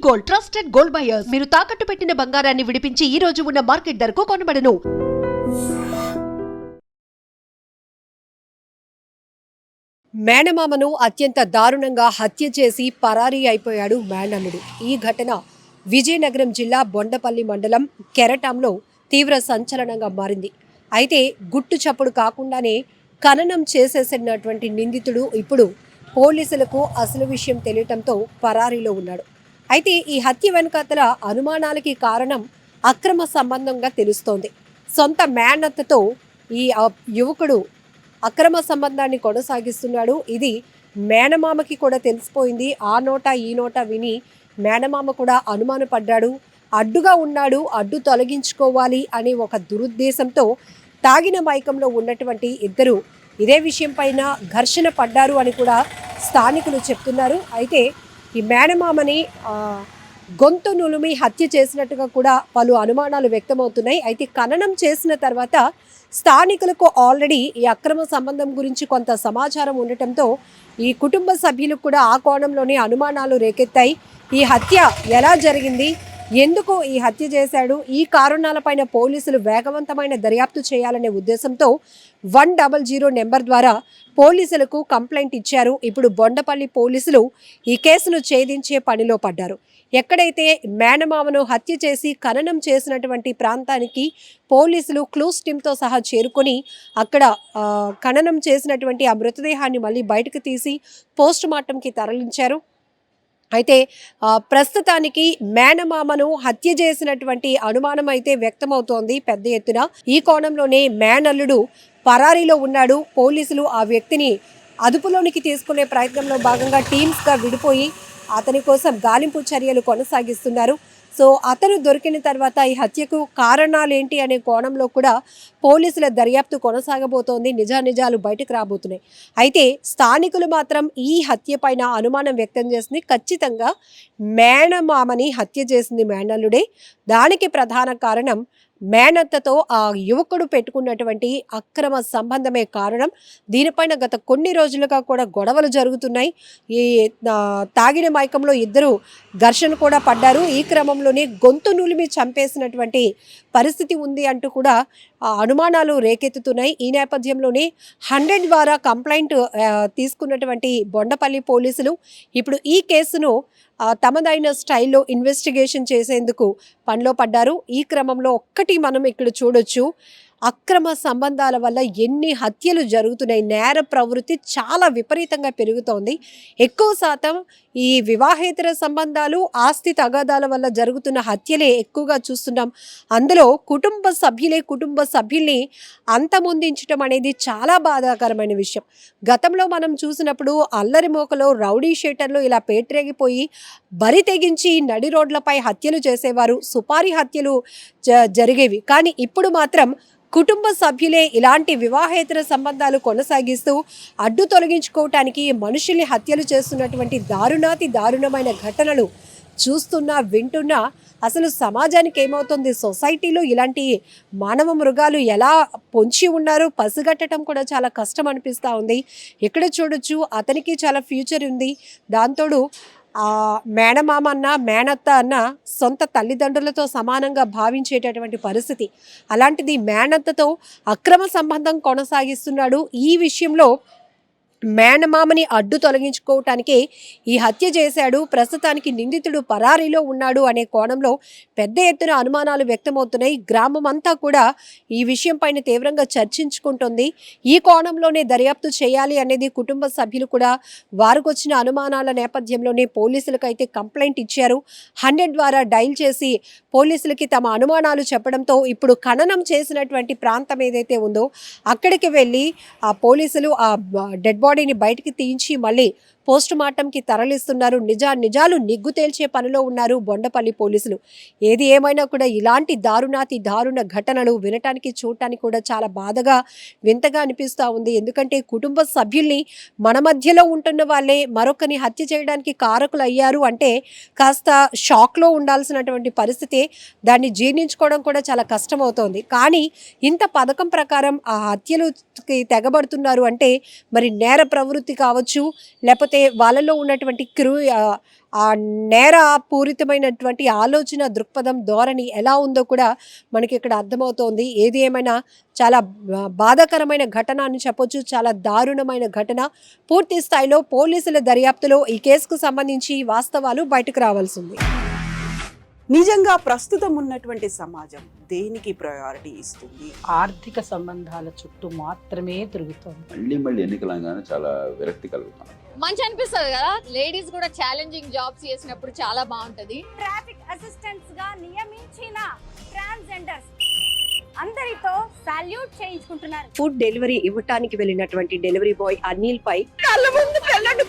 Gold, trusted gold buyers. మీరు తాకట్టు పెట్టిన బంగారాన్ని విడిపించి ఈ రోజు ఉన్న మార్కెట్ ధరకు కొనబడను. మేనమామను అత్యంత దారుణంగా హత్య చేసి పరారీ అయిపోయాడు మేనల్లుడు. ఈ ఘటన విజయనగరం జిల్లా బొండపల్లి మండలం కెరటంలో తీవ్ర సంచలనంగా మారింది. అయితే గుట్టు చప్పుడు కాకుండానే ఖననం చేసేసినటువంటి నిందితుడు ఇప్పుడు పోలీసులకు అసలు విషయం తెలియటంతో పరారీలో ఉన్నాడు. అయితే ఈ హత్య వెనుకాతల అనుమానాలకి కారణం అక్రమ సంబంధంగా తెలుస్తోంది. సొంత మేనత్తతో ఈ యువకుడు అక్రమ సంబంధాన్ని కొనసాగిస్తున్నాడు. ఇది మేనమామకి కూడా తెలిసిపోయింది. ఆ నోట ఈ నోట విని మేనమామ కూడా అనుమానపడ్డాడు. అడ్డుగా ఉన్నాడు, అడ్డు తొలగించుకోవాలి అనే ఒక దురుద్దేశంతో తాగిన మైకంలో ఉన్నటువంటి ఇద్దరు ఇదే విషయం పైన ఘర్షణ పడ్డారు అని కూడా స్థానికులు చెప్తున్నారు. అయితే ఈ మేనమామని గొంతు నులిమి హత్య చేసినట్టుగా కూడా పలు అనుమానాలు వ్యక్తమవుతున్నాయి. అయితే ఖననం చేసిన తర్వాత స్థానికులకు ఆల్రెడీ ఈ అక్రమ సంబంధం గురించి కొంత సమాచారం ఉండటంతో ఈ కుటుంబ సభ్యులకు కూడా ఆ కోణంలోనే అనుమానాలు రేకెత్తాయి. ఈ హత్య ఎలా జరిగింది, ఎందుకు ఈ హత్య చేశాడు, ఈ కారణాలపైన పోలీసులు వేగవంతమైన దర్యాప్తు చేయాలనే ఉద్దేశంతో 100 నెంబర్ ద్వారా పోలీసులకు కంప్లైంట్ ఇచ్చారు. ఇప్పుడు బొండపల్లి పోలీసులు ఈ కేసును ఛేదించే పనిలో పడ్డారు. ఎక్కడైతే మేనమామను హత్య చేసి ఖననం చేసినటువంటి ప్రాంతానికి పోలీసులు క్లూస్ టీమ్తో సహా చేరుకొని అక్కడ ఖననం చేసినటువంటి ఆ మృతదేహాన్ని మళ్ళీ బయటకు తీసి పోస్ట్ మార్టంకి తరలించారు. అయితే ప్రస్తుతానికి మేనమామను హత్య చేసినటువంటి అనుమానం అయితే వ్యక్తమవుతోంది పెద్ద ఎత్తున. ఈ కోణంలోనే మేనల్లుడు పరారీలో ఉన్నాడు. పోలీసులు ఆ వ్యక్తిని అదుపులోనికి తీసుకునే ప్రయత్నంలో భాగంగా టీమ్స్గా విడిపోయి అతని కోసం గాలింపు చర్యలు కొనసాగిస్తున్నారు. సో అతను దొరికిన తర్వాత ఈ హత్యకు కారణాలేంటి అనే కోణంలో కూడా పోలీసుల దర్యాప్తు కొనసాగబోతోంది. నిజాలు బయటకు రాబోతున్నాయి. అయితే స్థానికులు మాత్రం ఈ హత్య పైన అనుమానం వ్యక్తం చేసింది. ఖచ్చితంగా మేనమామని హత్య చేసింది మేనల్లుడే. దానికి ప్రధాన కారణం మేనత్తతో ఆ యువకుడు పెట్టుకున్నటువంటి అక్రమ సంబంధమే కారణం. దీనిపైన గత కొన్ని రోజులుగా కూడా గొడవలు జరుగుతున్నాయి. ఈ తాగిన మైకంలో ఇద్దరు ఘర్షణ కూడా పడ్డారు. ఈ క్రమంలోనే గొంతు నులిమి చంపేసినటువంటి పరిస్థితి ఉంది అంటూ కూడా అనుమానాలు రేకెత్తుతున్నాయి. ఈ నేపథ్యంలోనే 100 ద్వారా కంప్లైంట్ తీసుకున్నటువంటి బొండపల్లి పోలీసులు ఇప్పుడు ఈ కేసును తమదైన స్టైల్లో ఇన్వెస్టిగేషన్ చేసేందుకు పనిలో పడ్డారు. ఈ క్రమంలో ఒక్కటి మనం ఇక్కడ చూడొచ్చు, అక్రమ సంబంధాల వల్ల ఎన్ని హత్యలు జరుగుతున్నాయి. నేర ప్రవృత్తి చాలా విపరీతంగా పెరుగుతోంది. ఎక్కువ శాతం ఈ వివాహేతర సంబంధాలు, ఆస్తి తగాదాల వల్ల జరుగుతున్న హత్యలే ఎక్కువగా చూస్తున్నాం. అందులో కుటుంబ సభ్యుల్ని అంతమొందించడం అనేది చాలా బాధాకరమైన విషయం. గతంలో మనం చూసినప్పుడు అల్లరి మోకలో రౌడీ షీటర్లు ఇలా పేట్రేగిపోయి బరి తెగించి నడి రోడ్లపై హత్యలు చేసేవారు, సుపారీ హత్యలు జరిగేవి. కానీ ఇప్పుడు మాత్రం కుటుంబ సభ్యులే ఇలాంటి వివాహేతర సంబంధాలు కొనసాగిస్తూ అడ్డు తొలగించుకోవటానికి మనుషుల్ని హత్యలు చేస్తున్నటువంటి దారుణమైన ఘటనలు చూస్తున్నా వింటున్నా అసలు సమాజానికి ఏమవుతుంది, సొసైటీలో ఇలాంటి మానవ మృగాలు ఎలా పొంచి ఉన్నారో పసిగట్టడం కూడా చాలా కష్టం అనిపిస్తూ ఉంది. ఇక్కడ చూడొచ్చు అతనికి చాలా ఫ్యూచర్ ఉంది. దాంతోడు మేనమామ అన్న మేనత్త అన్న సొంత తల్లిదండ్రులతో సమానంగా భావించేటటువంటి పరిస్థితి. అలాంటిది మేనత్తతో అక్రమ సంబంధం కొనసాగిస్తున్నాడు. ఈ విషయంలో మేనమామని అడ్డు తొలగించుకోవటానికే ఈ హత్య చేశాడు. ప్రస్తుతానికి నిందితుడు పరారీలో ఉన్నాడు అనే కోణంలో పెద్ద ఎత్తున అనుమానాలు వ్యక్తమవుతున్నాయి. గ్రామం అంతా కూడా ఈ విషయం పైన తీవ్రంగా చర్చించుకుంటుంది. ఈ కోణంలోనే దర్యాప్తు చేయాలి అనేది కుటుంబ సభ్యులు కూడా వారికి వచ్చిన అనుమానాల నేపథ్యంలోనే పోలీసులకు అయితే కంప్లైంట్ ఇచ్చారు. 100 ద్వారా డైల్ చేసి పోలీసులకి తమ అనుమానాలు చెప్పడంతో ఇప్పుడు ఖననం చేసినటువంటి ప్రాంతం ఏదైతే ఉందో అక్కడికి వెళ్ళి ఆ పోలీసులు ఆ డెడ్ బాడీని బయటికి తీయించి మళ్ళీ పోస్ట్ మార్టంకి తరలిస్తున్నారు. నిజాలు నిగ్గు తేల్చే పనిలో ఉన్నారు బొండపల్లి పోలీసులు. ఏది ఏమైనా కూడా ఇలాంటి దారుణ ఘటనలు వినటానికి చూడటానికి కూడా చాలా బాధగా వింతగా అనిపిస్తూ ఉంది. ఎందుకంటే కుటుంబ సభ్యుల్ని మన మధ్యలో ఉంటున్న వాళ్ళే మరొకరిని హత్య చేయడానికి కారకులు అయ్యారు అంటే కాస్త షాక్లో ఉండాల్సినటువంటి పరిస్థితి. దాన్ని జీర్ణించుకోవడం కూడా చాలా కష్టమవుతోంది. కానీ ఇంత పథకం ప్రకారం ఆ హత్యలుకి తెగబడుతున్నారు అంటే మరి నేర ప్రవృత్తి కావచ్చు, లేకపోతే వాళ్ళలో ఉన్నటువంటి ఆ నేర పూరితమైనటువంటి ఆలోచన దృక్పథం ధోరణి ఎలా ఉందో కూడా మనకి ఇక్కడ అర్థమవుతోంది. ఏది ఏమైనా చాలా బాధాకరమైన ఘటన అని చెప్పొచ్చు. చాలా దారుణమైన ఘటన. పూర్తి స్థాయిలో పోలీసుల దర్యాప్తులో ఈ కేసుకు సంబంధించి వాస్తవాలు బయటకు రావాల్సింది. నిజంగా ప్రస్తుతం ఉన్నటువంటి సమాజం దేనికి ప్రయారిటీ ఇస్తుంది? ఆర్థిక సంబంధాల చుట్టూ మాత్రమే తిరుగుతోంది. మళ్ళీ ఎన్నికలంగానే చాలా విరక్తి కలుగుతాను. మంచి అనిపిస్తుంది కదా, లేడీస్ కూడా ఛాలెంజింగ్ జాబ్స్ చేసినప్పుడు చాలా బాగుంటది. ట్రాఫిక్ అసిస్టెంట్స్ గా నియమించిన ట్రాన్స్జెండర్స్ అందరితో సాల్యూట్ చేయించుకుంటున్నారు. ఫుడ్ డెలివరీ ఇవ్వటానికి వెళ్ళినటువంటి డెలివరీ బాయ్ అనిల్ పై కళ్ళ ముందు పెళ్ళండి